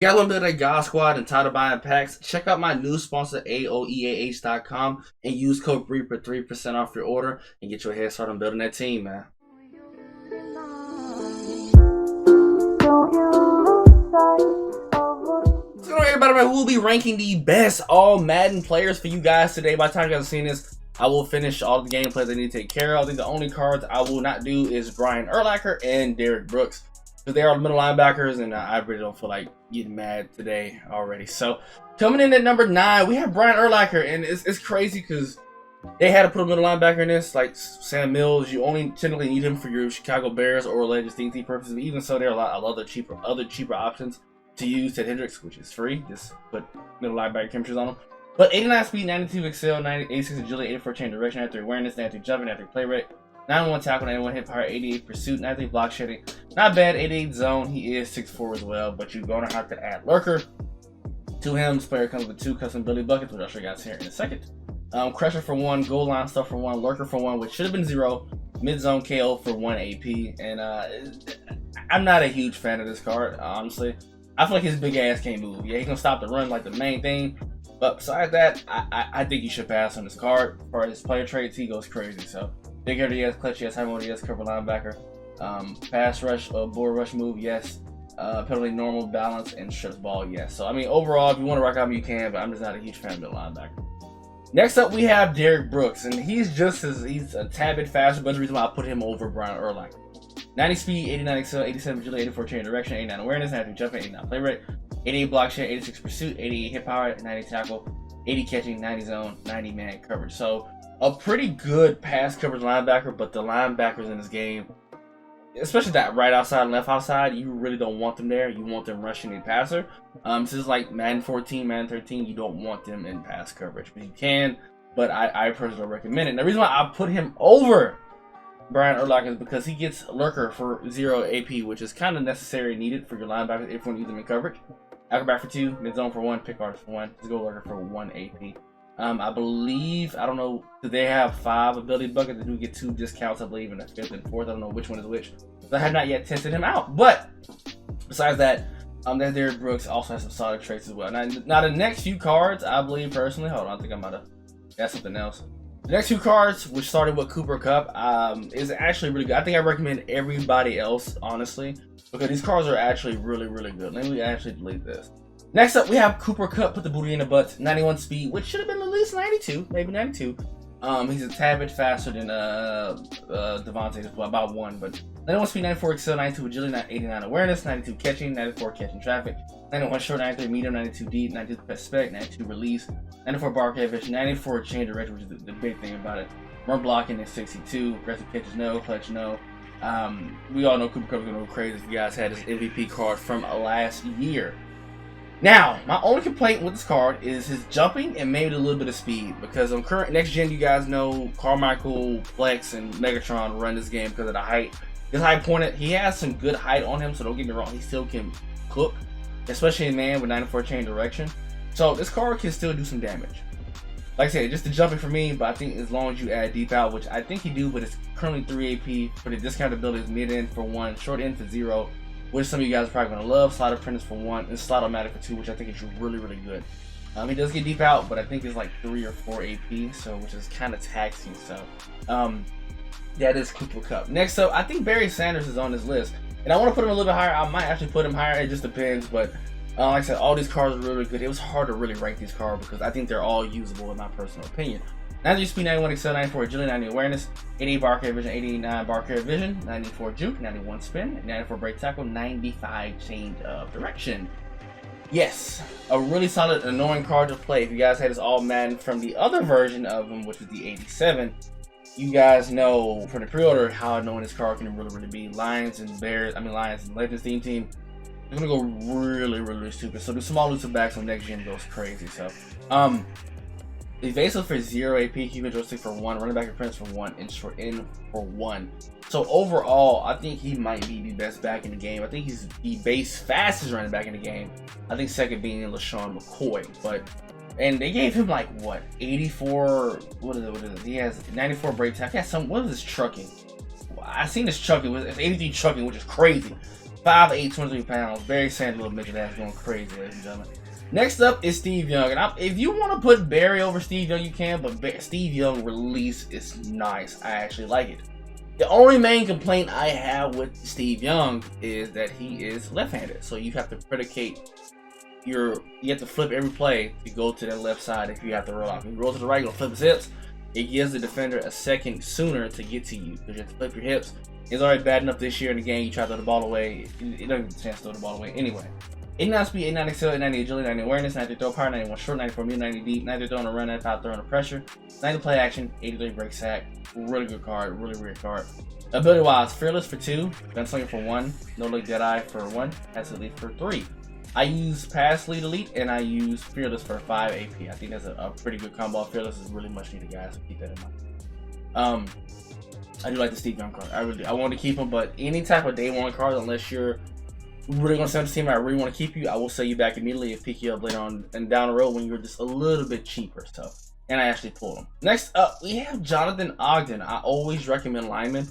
You got a little bit of that God Squad and tired of buying packs? Check out my new sponsor, AOEAH.com, and use code BRIE for 3% off your order and get your head started on building that team, man. So, everybody, man, we'll be ranking the best all Madden players for you guys today. By the time you guys have seen this, I will finish all the gameplays I need to take care of. I think the only cards I will not do is BrianUrlacher and Derrick Brooks, because they are middle linebackers, and I really don't feel like getting mad today already. So coming in at number 9, we have BrianUrlacher, and it's crazy because they had to put a middle linebacker in this. Like Sam Mills, you only technically need him for your Chicago Bears or Legends DT purposes. But even so, there are a lot of other cheaper options to use. Ted Hendricks, which is free, just put middle linebacker chemistries on them. But 89 speed, 92 excel, 86 agility, 84 change direction, 93 awareness, 93 jumping, 93 play rate, 91 tackle, 91 hit power, 88 pursuit, 93 block shedding. Not bad. 88 zone. He is 6'4" as well, but you're gonna have to add lurker to him. This player comes with 2 custom ability buckets, which I'll show you guys here in a second. Crusher for 1, goal line stuff for 1, lurker for 1, which should have been 0, mid zone KO for 1 AP. And I'm not a huge fan of this card, honestly. I feel like his big ass can't move. Yeah, he's gonna stop the run like the main thing. But besides that, I think you should pass on this card. As far as his player traits, he goes crazy. So big head, yes. Clutch, yes. High motor, yes. Cover linebacker. Pass rush, bull rush move, yes. Penalty, normal, balance, and strips ball, yes. So I mean, overall, if you want to rock out, you can. But I'm just not a huge fan of the linebacker. Next up, we have Derrick Brooks, and he's a tad bit faster, but the reason why I put him over BrianUrlacher. 90 speed, 89 excel, 87 agility, 84 change direction, 89 awareness, 93 jumping, 89 play rate, 88 block share, 86 pursuit, 88 hit power, 90 tackle, 80 catching, 90 zone, 90 man coverage. So a pretty good pass coverage linebacker, but the linebackers in this game, especially that right outside and left outside, you really don't want them there. You want them rushing and passer. This is like Madden 14, Madden 13. You don't want them in pass coverage, but you can. But I personally recommend it. And the reason why I put him over BrianUrlacher is because he gets lurker for 0 AP, which is kind of necessary and needed for your linebackers if you want to use them in coverage. Acrobat for 2, mid zone for 1, pick artist for 1, let's go lurker for 1 AP. I believe, I don't know, do they have 5 ability buckets? They do get 2 discounts, I believe, in the 5th and 4th. I don't know which one is which. So I have not yet tested him out. But besides that, that Derrick Brooks also has some solid traits as well. Now the next few cards, I believe personally, hold on, I think I'm about to add something else. The next 2 cards, which started with Cooper Kupp, is actually really good. I think I recommend everybody else, honestly, because these cards are actually really, really good. Let me actually delete this. Next up, we have Cooper Kupp, put the booty in the butt, 91 speed, which should have been at least 92, maybe 92. He's a tad bit faster than Devontae, just about 1, but 91 speed, 94 excel, 92 agility, 89 awareness, 92 catching, 94 catching traffic, 91 short, 93 medium, 92 deep, 92 best spec, 92 release, 94 bar vision, 94 change direction, which is the big thing about it. Run blocking is 62, aggressive catches no, clutch no. We all know Cooper Kupp is going to go crazy if you guys had his MVP card from last year. Now, my only complaint with this card is his jumping and maybe a little bit of speed, because on current next gen, you guys know Carmichael, Flex, and Megatron run this game because of the height. His height pointed, he has some good height on him, so don't get me wrong, he still can cook, especially in man with 94 chain direction. So this card can still do some damage. Like I said, just the jumping for me, but I think as long as you add deep out, which I think you do, but it's currently 3 AP for the discount ability is mid end for 1, short end for 0. Which some of you guys are probably going to love. Slot apprentice for 1, and slot automatic for 2, which I think is really, really good. He does get deep out, but I think it's like 3 or 4 AP, so which is kind of taxing. So, that is Cooper Kupp. Next up, I think Barry Sanders is on this list, and I want to put him a little bit higher. I might actually put him higher. It just depends, but like I said, all these cards are really good. It was hard to really rank these cards because I think they're all usable in my personal opinion. 90 speed, 91 excel, 94 agility, 90 awareness, 88 bar carry vision, 89 bar carry vision, 94 juke, 91 spin, 94 break tackle, 95 change of direction. Yes, a really solid, annoying card to play. If you guys had this all Madden from the other version of him, which was the 87, you guys know from the pre-order how annoying this card can really be. Lions and Legends team. They're gonna go really stupid. So the small elusive backs on next gen goes crazy. So, evasive for 0 AP, human joystick for 1, running back apprentice for 1, and short end for 1. So overall, I think he might be the best back in the game. I think he's the base fastest running back in the game. I think second being LaShawn McCoy. And they gave him like what, 84? What is it? He has 94 break tackle. What is this trucking? I seen this trucking. It's 83 trucking, which is crazy. 5'8", 23 pounds. Barry Sanders, little midget ass, going crazy, ladies and gentlemen. Next up is Steve Young. And if you want to put Barry over Steve Young, you can, but Steve Young release is nice. I actually like it. The only main complaint I have with Steve Young is that he is left-handed. So you have to predicate you have to flip every play to go to the left side if you have to roll out. If you roll to the right, you're gonna flip his hips. It gives the defender a second sooner to get to you because you have to flip your hips. It's already bad enough this year in the game. You try to throw the ball away, it doesn't get a chance to throw the ball away anyway. 89 speed, 89 excel, 90 agility, 90 awareness, 90 throw power, 91 short, 94 mid, 90 deep, 90 throw on a run, 95 throw under pressure, 90 play action, 83 break sack. Really good card, really weird card. Ability wise, fearless for 2, gunslinger for 1, no look deadeye for 1, pass elite for 3. I use pass lead elite and I use fearless for 5 AP. I think that's a pretty good combo. Fearless is really much needed, guys, so keep that in mind. I do like the Steve Young card. I want to keep him, but any type of day one card, unless you're really going to send a team I really want to keep you, I will sell you back immediately and pick you up later on and down the road when you're just a little bit cheaper. So, and I actually pulled him. Next up, we have Jonathan Ogden. I always recommend linemen.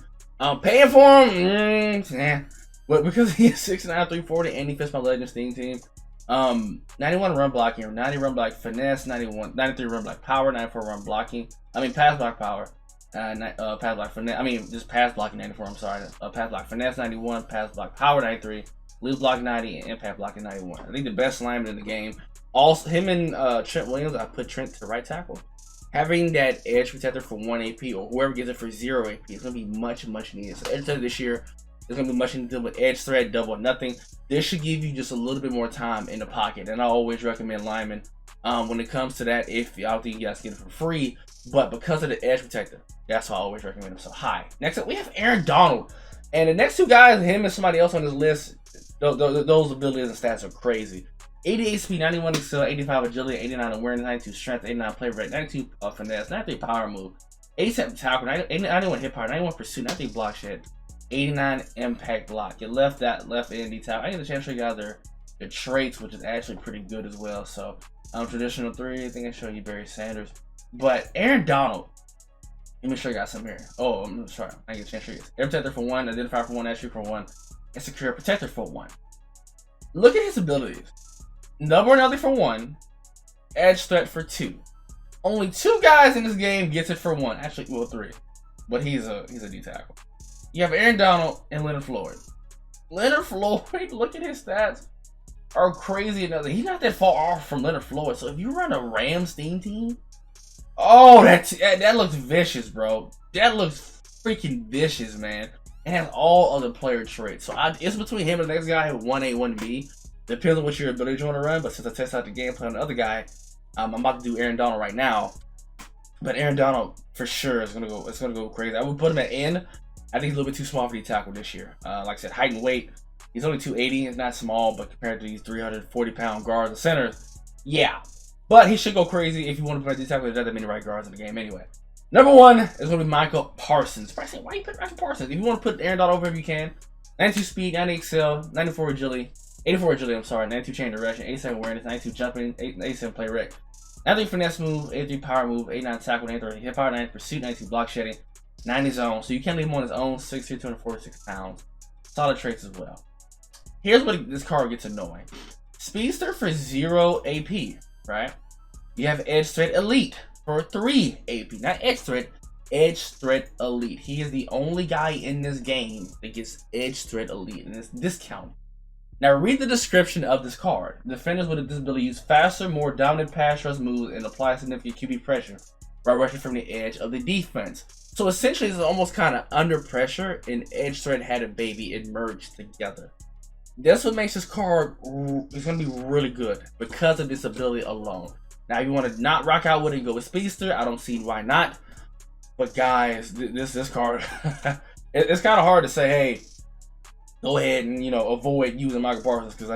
Paying for him, nah. But because he is 6'9", 340 and he fits my Legends team. 91 run blocking, 90 run block finesse, 93 run block power, 94 run blocking. Pass block power. Pass block finesse. Just pass blocking 94. I'm sorry. Pass block finesse 91, pass block power 93, loose block 90, and impact blocking 91. I think the best lineman in the game. Also, him and Trent Williams. I put Trent to right tackle. Having that edge protector for 1 AP or whoever gets it for 0 AP is going to be much needed. So edge protector this year is going to be much needed with edge threat, double nothing. This should give you just a little bit more time in the pocket. And I always recommend linemen when it comes to that. If I don't think you guys get it for free, but because of the edge protector, that's why I always recommend them so high. Next up, we have Aaron Donald. And the next two guys, him and somebody else on this list, those abilities and stats are crazy. 88 speed, 91 excel, 85 agility, 89 awareness, 92 strength, 89 play rate, 92 finesse, 93 power move, 87 tackle, 91 hit power, 91 pursuit, 93 block shed, 89 impact block. You left end detail. I get a chance to show you guys their traits, which is actually pretty good as well. So traditional 3, I think I showed you Barry Sanders. But Aaron Donald, let me show you guys some here. Oh, I'm sorry, I get a chance to show you this. Air protector for 1, identify for 1, attribute for 1, and secure protector for 1. Look at his abilities. Number nothing for 1, edge threat for 2. Only 2 guys in this game gets it for 1. Actually, well 3, but he's a D tackle. You have Aaron Donald and Leonard Floyd. Leonard Floyd, look at his stats, are crazy enough. He's not that far off from Leonard Floyd. So if you run a Rams team, oh, that looks vicious, bro. That looks freaking vicious, man. It has all other player traits. So it's between him and the next guy, 1A, 1B. Depends on what your ability you want to run, but since I test out the gameplay on the other guy, I'm about to do Aaron Donald right now. But Aaron Donald for sure is gonna go crazy. I would put him at N. I think he's a little bit too small for the tackle this year. Like I said, height and weight, he's only 280. It's not small, but compared to these 340-pound guards and centers, yeah. But he should go crazy if you want to play the tackle. There's not that many right guards in the game anyway. Number 1 is going to be Michael Parsons. Bryson, why you put Michael Parsons? If you want to put Aaron Donald over him, you can. 92 speed, 90 excel, 94 agility. 84 agility, I'm sorry, 92 chain direction, 87 awareness, 92 jumping, 87 play rec, 93 finesse move, 83 power move, 89 tackle, 93 hit power, 90 pursuit, 92 block shedding, 90 zone. So you can't leave him on his own, 6'3", 246 pounds. Solid traits as well. Here's what this card gets annoying. Speedster for 0 AP, right? You have Edge Threat Elite for 3 AP. Not Edge Threat, Edge Threat Elite. He is the only guy in this game that gets Edge Threat Elite, and it's discounted. Now read the description of this card. Defenders with a disability use faster, more dominant pass rush moves and apply significant QB pressure by rushing from the edge of the defense. So essentially it's almost kind of under pressure, and edge threat had a baby. It merged together. That's what makes this card is going to be really good because of this ability alone. Now if you want to not rock out with it and go with Speedster, I don't see why not. But guys, this card, it's kind of hard to say, hey, go ahead and, avoid using Michael Parsons, because,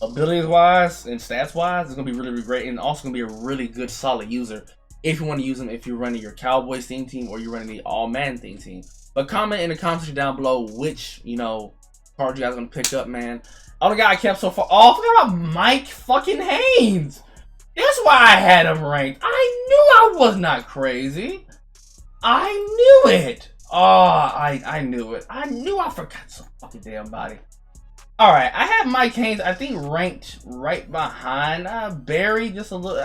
abilities wise and stats wise, it's going to be really, really great, and also going to be a really good, solid user if you want to use him if you're running your Cowboys theme team or you're running the All Madden theme team. But comment in the comment section down below which, card you guys are going to pick up, man. Oh, the guy I kept so far. Oh, I forgot about Mike fucking Haynes. That's why I had him ranked. I knew I was not crazy. I knew it. Oh, I knew it. I knew I forgot so fucking damn body. All right, I have Mike Haynes, I think, ranked right behind Barry, just a little.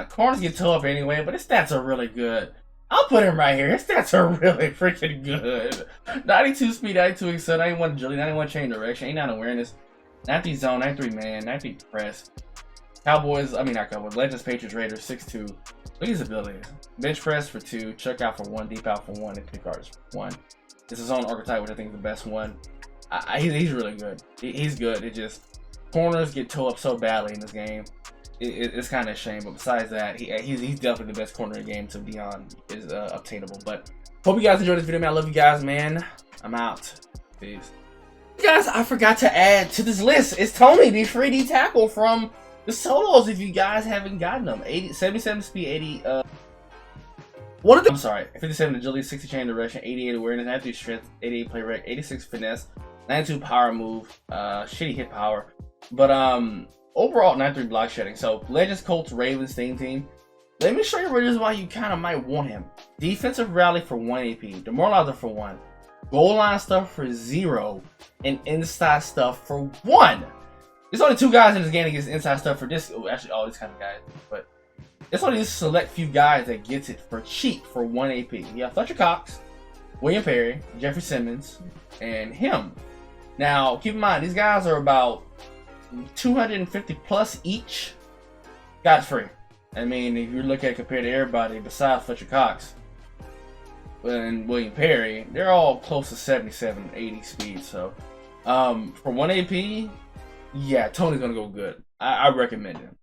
Corners get toe up anyway, but his stats are really good. I'll put him right here. His stats are really freaking good. 92 speed, 92 excel, 91 agility, 91 chain direction, 89 awareness, 93 zone, 93 man, 93 press. Cowboys, I mean not Cowboys, Legends, Patriots, Raiders, 6'2". Look at his abilities. Bench press for 2, chuck out for 1, deep out for 1, and pick guards for 1. It's his own archetype, which I think is the best one. He's really good. He's good. It just, corners get toe up so badly in this game. It's kind of a shame, but besides that, he's definitely the best corner in the game, so Dion is obtainable. But hope you guys enjoyed this video, man. I love you guys, man. I'm out. Peace. Guys, I forgot to add to this list. It's Tony, the 3D tackle from the solos. If you guys haven't gotten them, 77 speed, 80. One of them. I'm sorry, 57 agility, 60 chain direction, 88 awareness, 93 strength, 88 play rec, 86 finesse, 92 power move, shitty hit power, but overall 93 block shedding. So Legends, Colts, Ravens, same team. Let me show you reasons why you kind of might want him. Defensive rally for 1 AP, demoralizer for 1, goal line stuff for 0, and inside stuff for 1. There's only 2 guys in this game that gets inside stuff for this. Oh, actually, all these kind of guys, but it's only these select few guys that gets it for cheap for 1 AP. You have Fletcher Cox, William Perry, Jeffrey Simmons, and him. Now, keep in mind, these guys are about 250 plus each. Guys free. I mean, if you look at it compared to everybody besides Fletcher Cox and William Perry, they're all close to 77, 80 speed. So, for 1 AP, yeah, Tony's gonna go good. I recommend him.